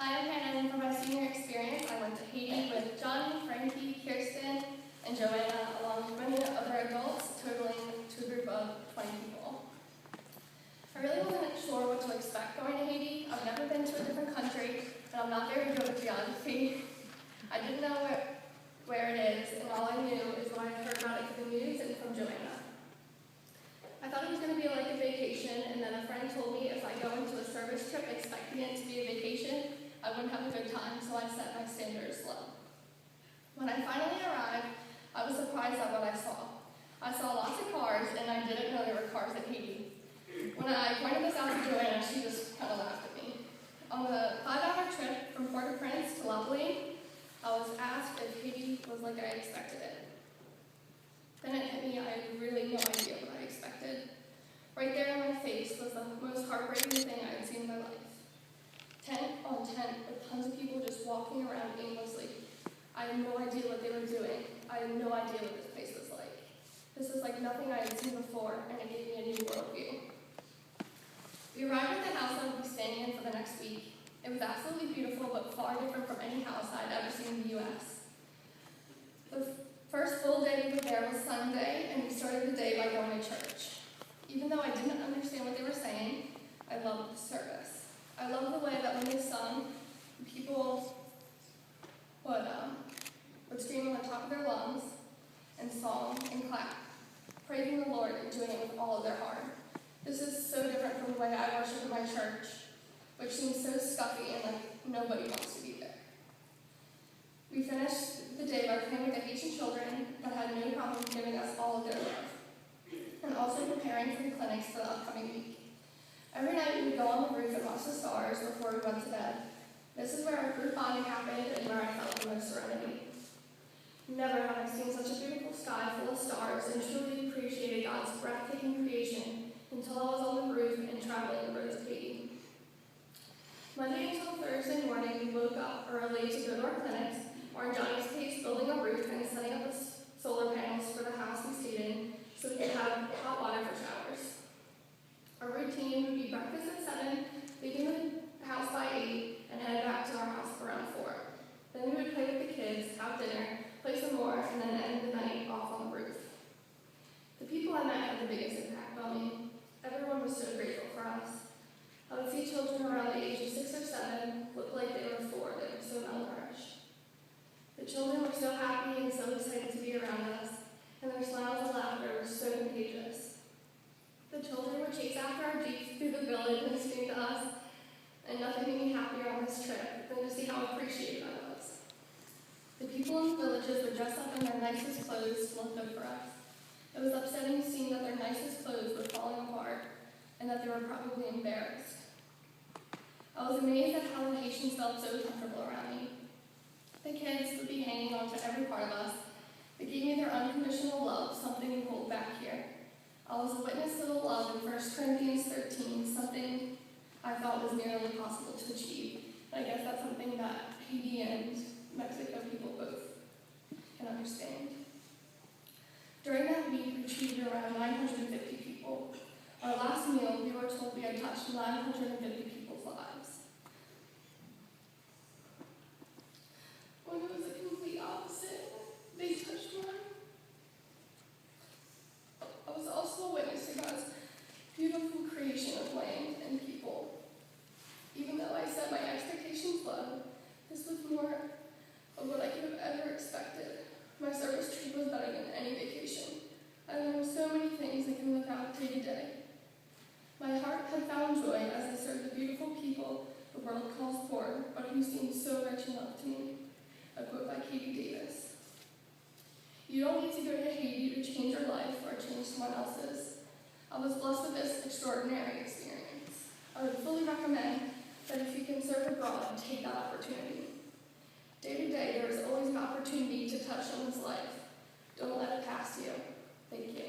Hi, I'm Hannah, and for my senior experience, I went to Haiti with John, Frankie, Kirsten, and Joanna, along with many other adults, totaling to a group of 20 people. I really wasn't sure what to expect going to Haiti. I've never been to a different country, and I'm not very good with geography. I didn't know where it is, and all I knew is what I heard about it through the news and from Joanna. I thought it was going to be like a vacation, and then a friend told me if I go into a service trip expecting it to be a vacation, I wouldn't have a good time, so I set my standards low. When I finally arrived, I was surprised at what I saw. I saw lots of cars, and I didn't know there were cars in Haiti. When I pointed this out to Joanna, she just kind of laughed at me. On the 5-hour trip from Port-au-Prince to La Plaine, I was asked if Haiti was like I expected it. Then it hit me, I had really no idea what I expected. Right there in my face was the most heartbreaking thing I had seen in my life. Tent on tent with tons of people just walking around aimlessly. I had no idea what they were doing. I had no idea what this place was like. This was like nothing I had seen before, and it gave me a new worldview. We arrived at the house I would be staying in for the next week. It was absolutely beautiful, but far different from any house I'd ever seen in the U.S. The first full day we were there was Sunday, and we started the day by going to church. Even though I didn't understand what they were saying, I loved the service. I loved the way that when they sung, people would scream on the top of their lungs and song and clap, praising the Lord and doing it with all of their heart. This is so different from the way I worship in my church, which seems so stuffy and like nobody wants to be there. We finished the day by praying with the Haitian children that had no problem giving us all of their love, and also preparing for the clinics for the upcoming week. Every night we would go on the roof and watch the stars before we went to bed. This is where our group bonding happened and where I felt the most serenity. Never have I seen such a beautiful sky full of stars and truly appreciated God's breathtaking creation until I was on the roof and traveling the roads of Haiti. Monday until Thursday morning, we woke up early to go to our clinics, or in Johnny's case, building a roof and setting up the solar panels for the house we stayed in so we could have hot water for showers. Our routine would be breakfast at 7, leaving the house by 8, and head back to our house around 4. Then we would play with the kids, have dinner, play some more, and then end the night off on the roof. The people I met had the biggest impact on me. Everyone was so grateful for us. I would see children around the age of 6 or 7 look like they were 4. They were so malnourished. The children were so happy and so excited to be around us, and their smiles and laughter were so contagious. The children would chase after our Jeeps through the village and scream to us, and nothing made me happier on this trip than to see how appreciated I was. The people in the villages would dress up in their nicest clothes to look good for us. It was upsetting seeing that their nicest clothes were falling apart and that they were probably embarrassed. I was amazed at how the Haitians felt so comfortable around me. The kids would be hanging on to every part of us. They gave me their unconditional love, something we hold back here. I was a witness to the love in 1 Corinthians 13, something I thought was nearly impossible to achieve. And I guess that's something that Haiti and Mexico people both can understand. During that week, we treated around 950 people. Our last meal, we were told we had touched 950 people's lives. When it was the complete opposite, they touched mine. I was also a witness to God's beautiful creation of land and people. Even though I set my expectations low, this was more of what I could have ever expected. My service trip was better than any vacation. I learned so many things I can look out day to day. My heart had found joy as I served the beautiful people the world calls poor, but who seemed so rich in love to me. A quote by Katie Davis. You don't need to go to Haiti to change your life or change someone else's. I was blessed with this extraordinary experience. I would fully recommend that if you can serve abroad, take that opportunity. Day to day, there is always an opportunity to touch someone's life. Don't let it pass you. Thank you.